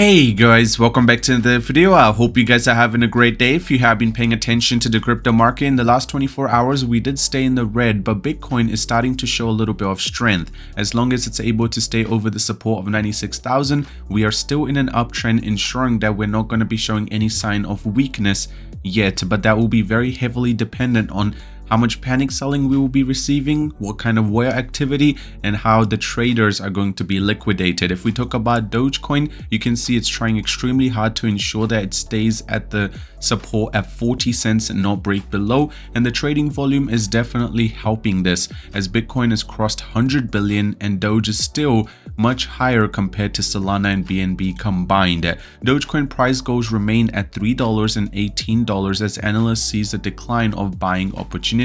Hey guys, welcome back to the video. I hope you guys are having a great day. If you have been paying attention to the crypto market in the last 24 hours, we did stay in the red, but Bitcoin is starting to show a little bit of strength. As long as it's able to stay over the support of 96,000, we are still in an uptrend, ensuring that we're not going to be showing any sign of weakness yet, but that will be very heavily dependent on how much panic selling we will be receiving, what kind of wire activity, and how the traders are going to be liquidated. If we talk about Dogecoin, you can see it's trying extremely hard to ensure that it stays at the support at 40 cents and not break below, and the trading volume is definitely helping this, as Bitcoin has crossed 100 billion and Doge is still much higher compared to Solana and BNB combined. Dogecoin price goals remain at $3 and $18 as analysts sees a decline of buying opportunity.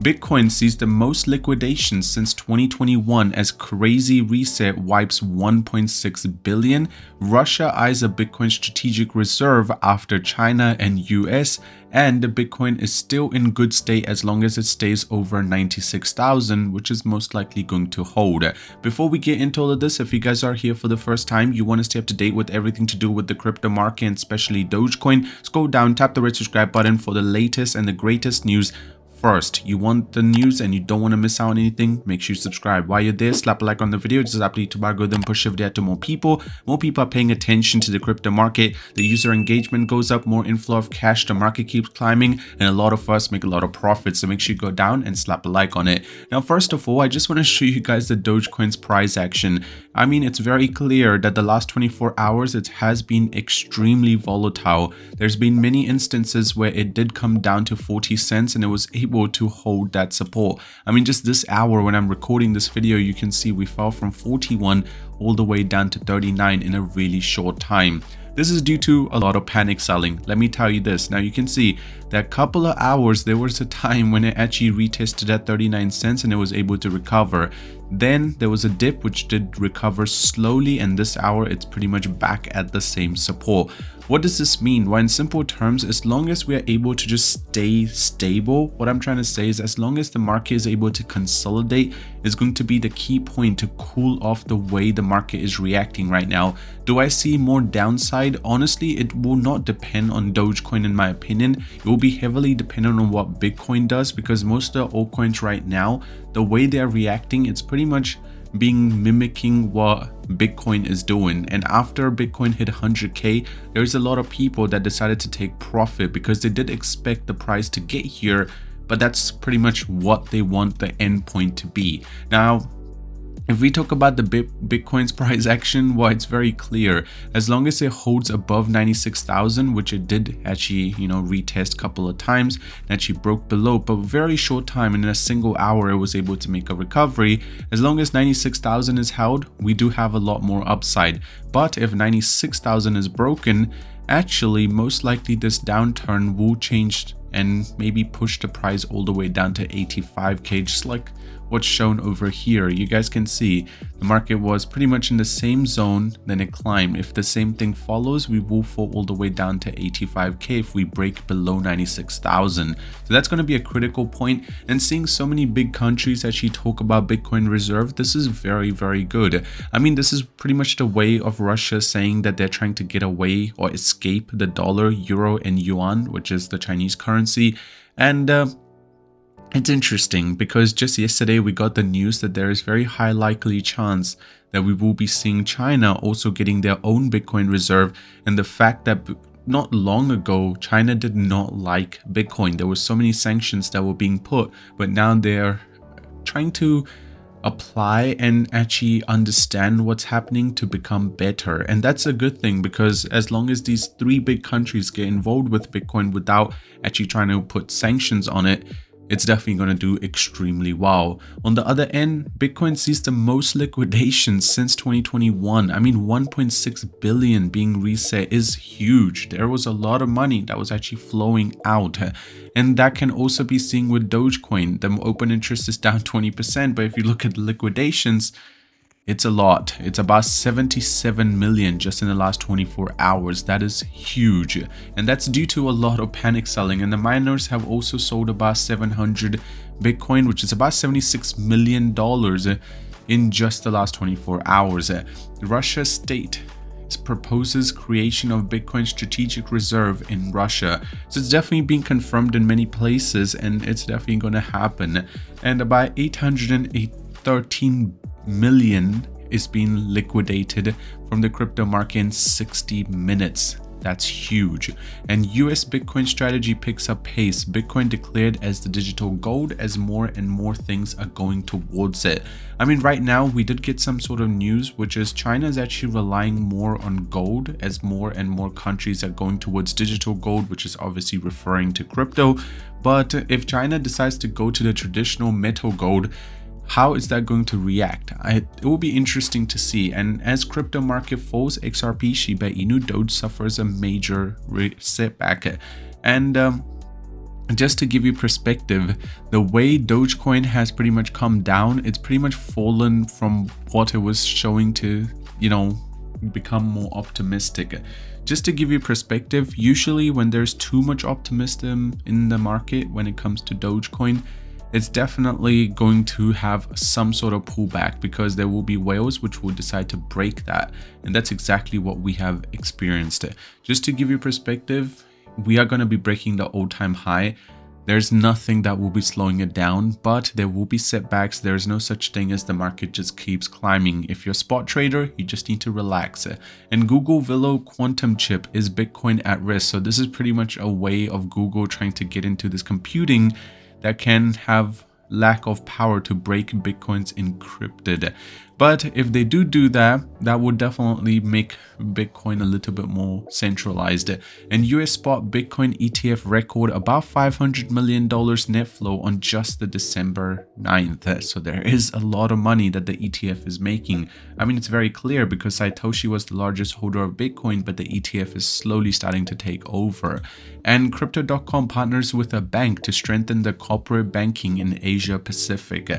Bitcoin sees the most liquidations since 2021 as crazy reset wipes 1.6 billion. Russia eyes a Bitcoin strategic reserve after China and US, and the Bitcoin is still in good state as long as it stays over 96,000, which is most likely going to hold. Before we get into all of this, if you guys are here for the first time, you want to stay up to date with everything to do with the crypto market and especially Dogecoin, scroll down, tap the red subscribe button for the latest and the greatest news. First, you want the news and you don't want to miss out on anything, make sure you subscribe. While you're there, slap a like on the video. This is happily to algorithm push the video to more people. More people are paying attention to the crypto market. The user engagement goes up, more inflow of cash, the market keeps climbing, and a lot of us make a lot of profits. So make sure you go down and slap a like on it. Now, first of all, I just want to show you guys the Dogecoin's price action. I mean, it's very clear that the last 24 hours, it has been extremely volatile. There's been many instances where it did come down to 40 cents and it was able to hold that support. I mean, just this hour when I'm recording this video, you can see we fell from 41 all the way down to 39 in a really short time. This is due to a lot of panic selling. Let me tell you this. Now you can see that couple of hours, there was a time when it actually retested at 39 cents and it was able to recover. Then there was a dip which did recover slowly, and this hour it's pretty much back at the same support. What does this mean? Well, in simple terms, as long as we are able to just stay stable, what I'm trying to say is as long as the market is able to consolidate is going to be the key point to cool off the way the market is reacting right now. Do I see more downside? Honestly, it will not depend on Dogecoin in my opinion. It will be heavily dependent on what Bitcoin does, because most of the altcoins right now, the way they're reacting, it's pretty much being mimicking what Bitcoin is doing. And after Bitcoin hit 100k, there's a lot of people that decided to take profit because they did expect the price to get here, but that's pretty much what they want the end point to be. Now, if we talk about the Bitcoin's price action, well, it's very clear. As long as it holds above 96,000, which it did actually, retest a couple of times, and actually broke below, but very short time, and in a single hour, it was able to make a recovery. As long as 96,000 is held, we do have a lot more upside. But if 96,000 is broken, actually, most likely this downturn will change and maybe push the price all the way down to 85k, just like what's shown over here. You guys can see the market was pretty much in the same zone, then it climbed. If the same thing follows, we will fall all the way down to 85k if we break below 96,000. So that's going to be a critical point. And seeing so many big countries actually talk about Bitcoin reserve, this is very, very good. I mean, this is pretty much the way of Russia saying that they're trying to get away or escape the dollar, euro, and yuan, which is the Chinese currency. And it's interesting because just yesterday we got the news that there is very high likely chance that we will be seeing China also getting their own Bitcoin reserve, and the fact that not long ago China did not like Bitcoin. There were so many sanctions that were being put, but now they're trying to apply and actually understand what's happening to become better. And that's a good thing, because as long as these three big countries get involved with Bitcoin without actually trying to put sanctions on it, it's definitely going to do extremely well. On the other end, Bitcoin sees the most liquidations since 2021. I mean, 1.6 billion being reset is huge. There was a lot of money that was actually flowing out. And that can also be seen with Dogecoin. The open interest is down 20%, but if you look at the liquidations, it's a lot. It's about 77 million just in the last 24 hours. That is huge. And that's due to a lot of panic selling. And the miners have also sold about 700 Bitcoin, which is about $76 million in just the last 24 hours. Russia's state proposes creation of Bitcoin strategic reserve in Russia. So it's definitely been confirmed in many places, and it's definitely going to happen. And about 813 million is being liquidated from the crypto market in 60 minutes. That's huge. And US Bitcoin strategy picks up pace. Bitcoin declared as the digital gold as more and more things are going towards it. I mean, right now we did get some sort of news, which is China is actually relying more on gold as more and more countries are going towards digital gold, which is obviously referring to crypto. But if China decides to go to the traditional metal gold, how is that going to react? It will be interesting to see. And as crypto market falls, XRP, Shiba Inu, Doge suffers a major setback. And just to give you perspective, the way Dogecoin has pretty much come down, it's pretty much fallen from what it was showing to, become more optimistic. Just to give you perspective, usually when there's too much optimism in the market when it comes to Dogecoin, it's definitely going to have some sort of pullback because there will be whales which will decide to break that. And that's exactly what we have experienced. Just to give you perspective, we are going to be breaking the all-time high. There's nothing that will be slowing it down, but there will be setbacks. There's no such thing as the market just keeps climbing. If you're a spot trader, you just need to relax. And Google Velo quantum chip, is Bitcoin at risk? So this is pretty much a way of Google trying to get into this computing that can have lack of power to break Bitcoin's encrypted. But if they do that, that would definitely make Bitcoin a little bit more centralized. And US spot Bitcoin ETF record about $500 million net flow on just the December 9th. So there is a lot of money that the ETF is making. I mean, it's very clear because Satoshi was the largest holder of Bitcoin, but the ETF is slowly starting to take over. And Crypto.com partners with a bank to strengthen the corporate banking in Asia Pacific.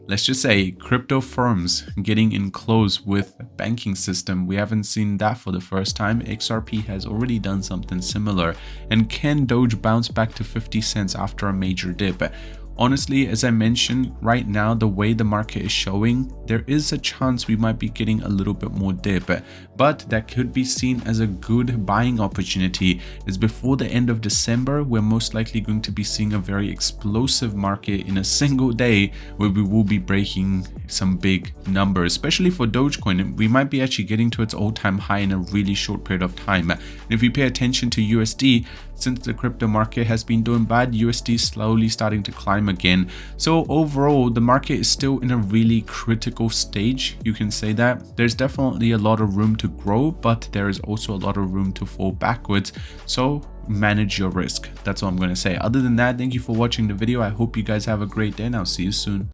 Let's just say crypto firms getting in close with banking system. We haven't seen that for the first time. XRP has already done something similar. And can Doge bounce back to 50 cents after a major dip? Honestly, as I mentioned, right now, the way the market is showing, there is a chance we might be getting a little bit more dip, but that could be seen as a good buying opportunity. As before the end of December, we're most likely going to be seeing a very explosive market in a single day where we will be breaking some big numbers, especially for Dogecoin. We might be actually getting to its all-time high in a really short period of time. And if you pay attention to USD, since the crypto market has been doing bad, USD is slowly starting to climb again. So overall, the market is still in a really critical stage. You can say that there's definitely a lot of room to grow, but there is also a lot of room to fall backwards. So manage your risk. That's all I'm going to say. Other than that, thank you for watching the video. I hope you guys have a great day and I'll see you soon.